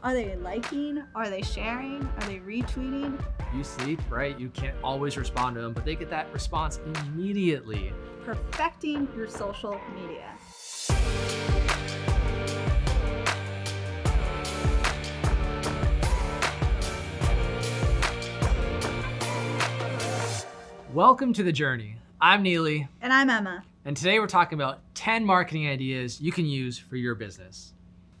Are they liking? Are they sharing? Are they retweeting? You sleep, right? You can't always respond to them, but they get that response immediately. Perfecting your social media. Welcome to The Journey. I'm Neely. And I'm Emma. And today we're talking about 10 marketing ideas you can use for your business.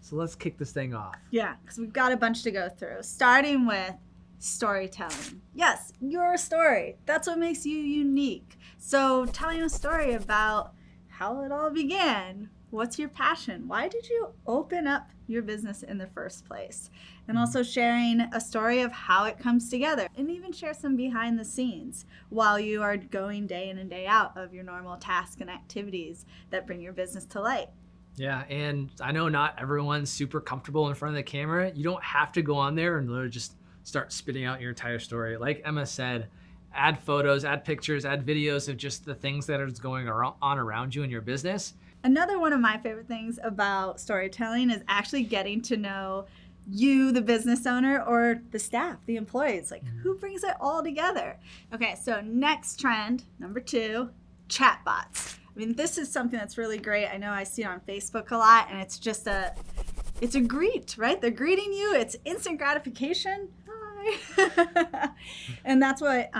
So let's kick this thing off. Yeah, because we've got a bunch to go through, starting with storytelling. Yes, your story. That's what makes you unique. So telling a story about how it all began. What's your passion? Why did you open up your business in the first place? And also sharing a story of how it comes together, and even share some behind the scenes while you are going day in and day out of your normal tasks and activities that bring your business to light. Yeah, and I know not everyone's super comfortable in front of the camera. You don't have to go on there and literally just start spitting out your entire story. Like Emma said, add photos, add pictures, add videos of just the things that are going on around you in your business. Another one of my favorite things about storytelling is actually getting to know you, the business owner, or the staff, the employees, like who brings it all together. Okay, so next trend, number 2, chatbots. I mean, this is something that's really great. I know I see it on Facebook a lot, and it's just it's a greet, right? They're greeting you. It's instant gratification. Hi. And that's what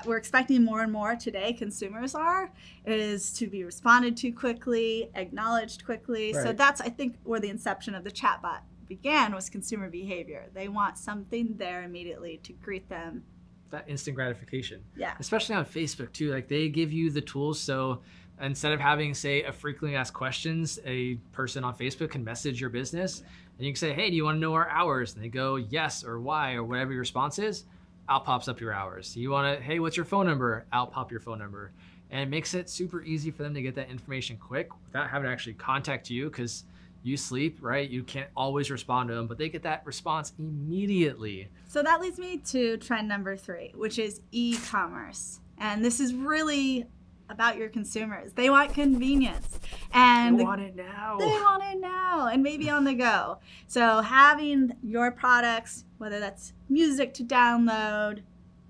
we're expecting more and more today, consumers are, is to be responded to quickly, acknowledged quickly. Right. So that's, I think, where the inception of the chatbot began, was consumer behavior. They want something there immediately to greet them. That instant gratification. Yeah. Especially on Facebook too. Like they give you the tools, so instead of having, say, a frequently asked questions, a person on Facebook can message your business and you can say, hey, do you want to know our hours? And they go yes or Y or whatever your response is, out pops up your hours. You want to, hey, what's your phone number? Out pop your phone number. And it makes it super easy for them to get that information quick without having to actually contact you, because you sleep, right? You can't always respond to them, but they get that response immediately. So that leads me to trend number 3, which is e-commerce. And this is really about your consumers. They want convenience. And they want it now. They want it now, and maybe on the go. So having your products, whether that's music to download,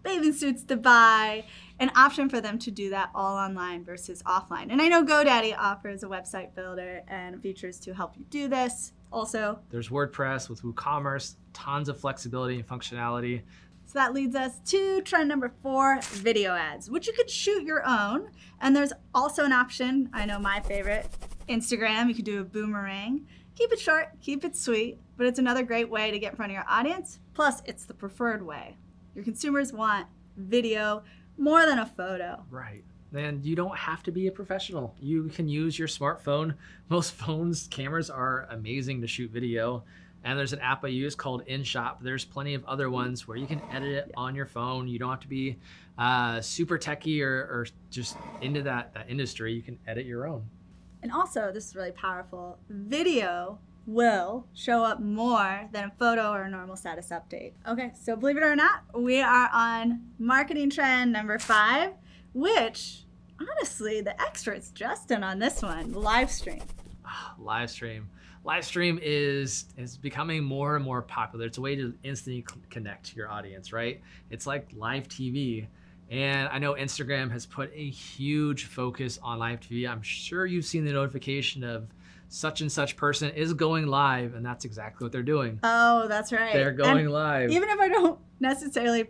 bathing suits to buy, an option for them to do that all online versus offline. And I know GoDaddy offers a website builder and features to help you do this. Also, there's WordPress with WooCommerce, tons of flexibility and functionality. So that leads us to trend number 4, video ads, which you could shoot your own. And there's also an option, I know my favorite, Instagram. You could do a boomerang. Keep it short, keep it sweet, but it's another great way to get in front of your audience. Plus, it's the preferred way. Your consumers want video more than a photo. Right. And you don't have to be a professional. You can use your smartphone. Most phones, cameras are amazing to shoot video. And there's an app I use called InShot. There's plenty of other ones where you can edit it on your phone. You don't have to be super techie or just into that industry. You can edit your own. And also, this is really powerful, video will show up more than a photo or a normal status update. Okay, so believe it or not, we are on marketing trend number 5, which honestly, the experts just in on this one, Livestream. Livestream. Livestream is becoming more and more popular. It's a way to instantly connect to your audience, right? It's like live TV. And I know Instagram has put a huge focus on live TV. I'm sure you've seen the notification of such and such person is going live, and that's exactly what they're doing. Oh, that's right. They're going live. Even if I don't necessarily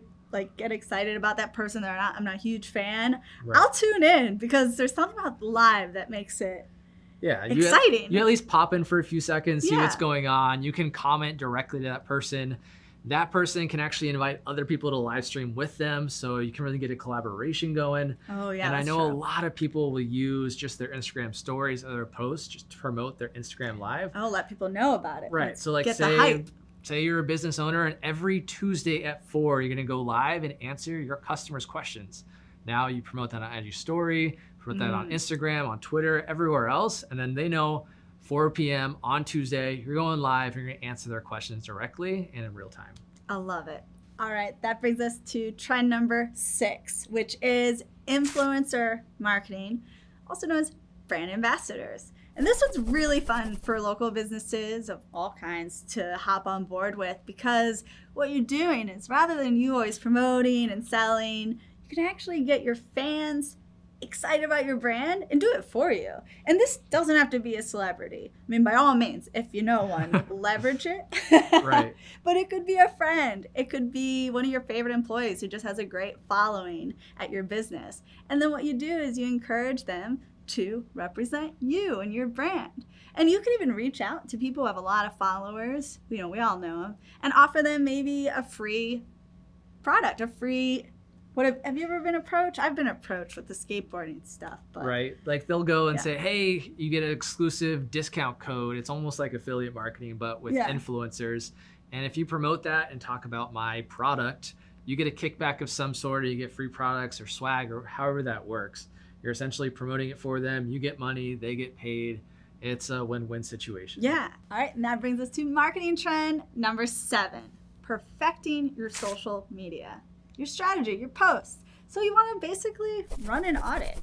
get excited about that person, I'm not a huge fan, right. I'll tune in because there's something about live that makes it exciting. You at least pop in for a few seconds, see what's going on. You can comment directly to that person. That person can actually invite other people to live stream with them, so you can really get a collaboration going. Oh yeah, and I know a lot of people will use just their Instagram stories or their posts just to promote their Instagram live. I'll let people know about it. Right. So get the hype. Say you're a business owner, and every Tuesday at 4, you're going to go live and answer your customers' questions. Now you promote that on IG story, promote that on Instagram, on Twitter, everywhere else, and then they know 4 p.m. on Tuesday, you're going live, you're going to answer their questions directly and in real time. I love it. All right, that brings us to trend number 6, which is influencer marketing, also known as brand ambassadors. And this was really fun for local businesses of all kinds to hop on board with, because what you're doing is, rather than you always promoting and selling, you can actually get your fans excited about your brand and do it for you. And this doesn't have to be a celebrity. I mean, by all means, if you know one, leverage it. Right. But it could be a friend. It could be one of your favorite employees who just has a great following at your business. And then what you do is you encourage them to represent you and your brand. And you can even reach out to people who have a lot of followers, we all know them, and offer them maybe a free product, a free, have you ever been approached? I've been approached with the skateboarding stuff. But right. Like they'll go and say, hey, you get an exclusive discount code. It's almost like affiliate marketing, but with influencers. And if you promote that and talk about my product, you get a kickback of some sort, or you get free products or swag, or however that works. You're essentially promoting it for them. You get money, they get paid. It's a win-win situation. Yeah. All right. And that brings us to marketing trend number 7, perfecting your social media, your strategy, your posts. So you want to basically run an audit.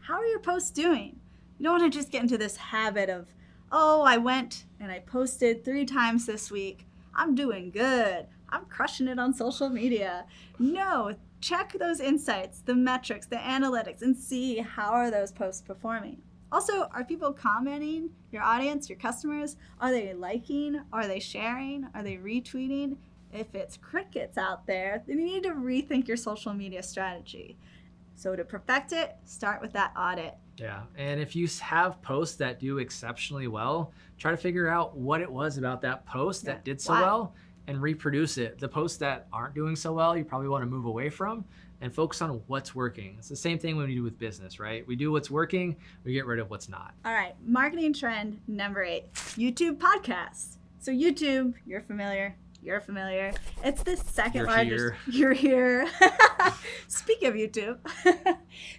How are your posts doing? You don't want to just get into this habit of, oh, I went and I posted 3 times this week. I'm doing good. I'm crushing it on social media. No, check those insights, the metrics, the analytics, and see how are those posts performing. Also, are people commenting? Your audience, your customers, are they liking? Are they sharing? Are they retweeting? If it's crickets out there, then you need to rethink your social media strategy. So to perfect it, start with that audit. Yeah, and if you have posts that do exceptionally well, try to figure out what it was about that post that did so well and reproduce it. The posts that aren't doing so well, you probably want to move away from and focus on what's working. It's the same thing when we do with business, right? We do what's working, we get rid of what's not. All right, marketing trend number 8, YouTube podcasts. So YouTube, you're familiar. It's the second largest. You're here. Speak of YouTube.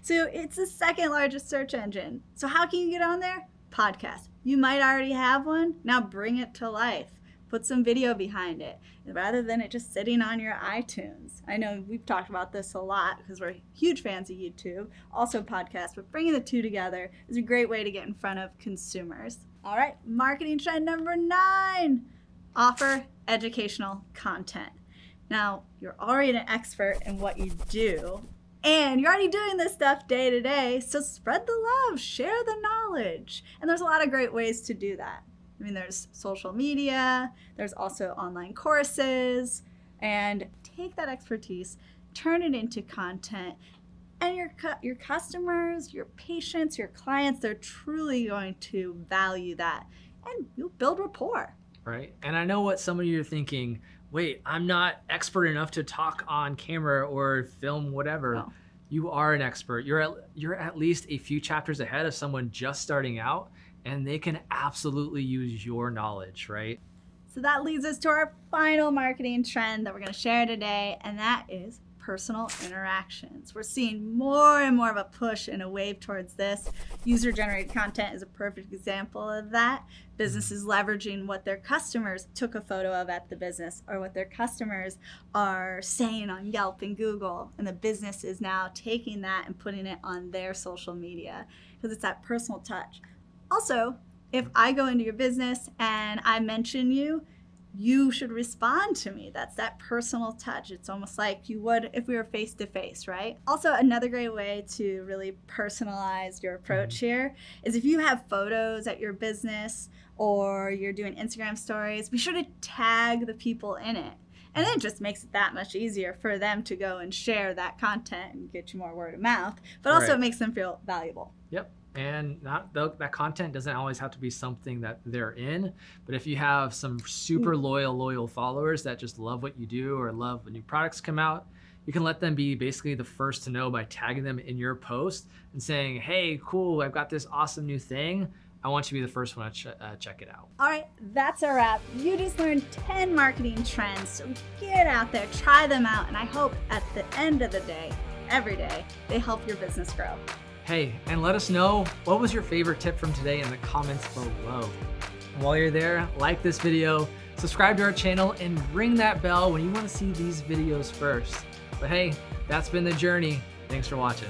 So it's the second largest search engine. So how can you get on there? Podcast. You might already have one. Now bring it to life. Put some video behind it, rather than it just sitting on your iTunes. I know we've talked about this a lot because we're huge fans of YouTube, also podcasts, but bringing the two together is a great way to get in front of consumers. All right, marketing trend number 9. Offer educational content. Now, you're already an expert in what you do, and you're already doing this stuff day to day, so spread the love, share the knowledge. And there's a lot of great ways to do that. I mean, there's social media, there's also online courses, and take that expertise, turn it into content, and your customers, your patients, your clients, they're truly going to value that, and you'll build rapport. Right. And I know what some of you are thinking, wait, I'm not expert enough to talk on camera or film whatever. No. You are an expert. You're at least a few chapters ahead of someone just starting out, and they can absolutely use your knowledge, right? So that leads us to our final marketing trend that we're going to share today, and that is personal interactions. We're seeing more and more of a push and a wave towards this. User-generated content is a perfect example of that. Businesses leveraging what their customers took a photo of at the business, or what their customers are saying on Yelp and Google, and the business is now taking that and putting it on their social media because it's that personal touch. Also, if I go into your business and I mention you, you should respond to me. That's that personal touch. It's almost like you would if we were face to face, right? Also, another great way to really personalize your approach here is if you have photos at your business or you're doing Instagram stories, be sure to tag the people in it. And it just makes it that much easier for them to go and share that content and get you more word of mouth, but also it makes them feel valuable. Yep. And that content doesn't always have to be something that they're in, but if you have some super loyal followers that just love what you do or love when new products come out, you can let them be basically the first to know by tagging them in your post and saying, hey, cool, I've got this awesome new thing. I want you to be the first one to check it out. All right, that's a wrap. You just learned 10 marketing trends, so get out there, try them out, and I hope at the end of the day, every day, they help your business grow. Hey, and let us know what was your favorite tip from today in the comments below. And while you're there, like this video, subscribe to our channel, and ring that bell when you want to see these videos first. But hey, that's been the journey. Thanks for watching.